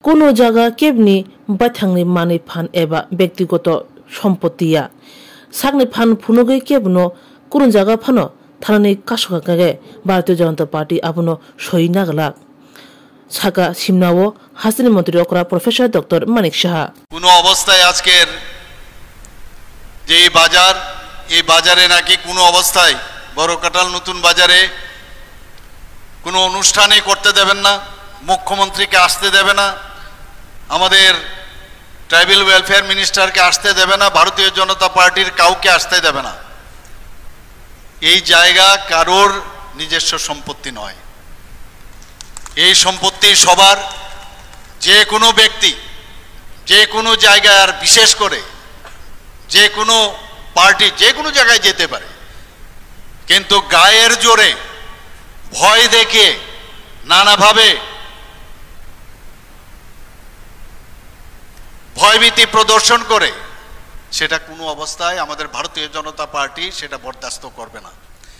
কোনো জায়গা কেবনি বাথাংনি মানি ফান এবা ব্যক্তিগত সম্পত্তিয়া সাকনি ফান ফুনুগৈ কেবনো কোনো জায়গা ফানো থানানি কাসকাগে ভারতীয় জনতা পার্টি আবনো সই নাগলাক সাকা সিমনাও হাসিনী মন্ত্রী অকরা প্রফেসর ডক্টর মানিক সাহা কোনো অবস্থায় আজকের যে বাজার এই বাজারে নাকি কোনো অবস্থায় বড়কাটাল নতুন বাজারে কোনো অনুষ্ঠানই করতে দেবেন না, মুখ্যমন্ত্রীকে আসতে দেবে না, আমাদের ট্রাইবাল ওয়েলফেয়ার মিনিস্টারকে আসতে দেবে না, ভারতীয় জনতা পার্টির কাউকে আসতে দেবে না। এই জায়গা কারোর নিজস্ব সম্পত্তি নয়, এই সম্পত্তি সবার। যে কোনো ব্যক্তি যে কোনো জায়গায়, আর বিশেষ করে যে কোনো পার্টি যে কোনো জায়গায় যেতে পারে, কিন্তু গায়ের জোরে ভয় দেখে নানাভাবে ভয়ভীতি প্রদর্শন করে সেটা কোনো অবস্থায় আমাদের ভারতীয় জনতা পার্টি সেটা বরদাস্ত করবে না।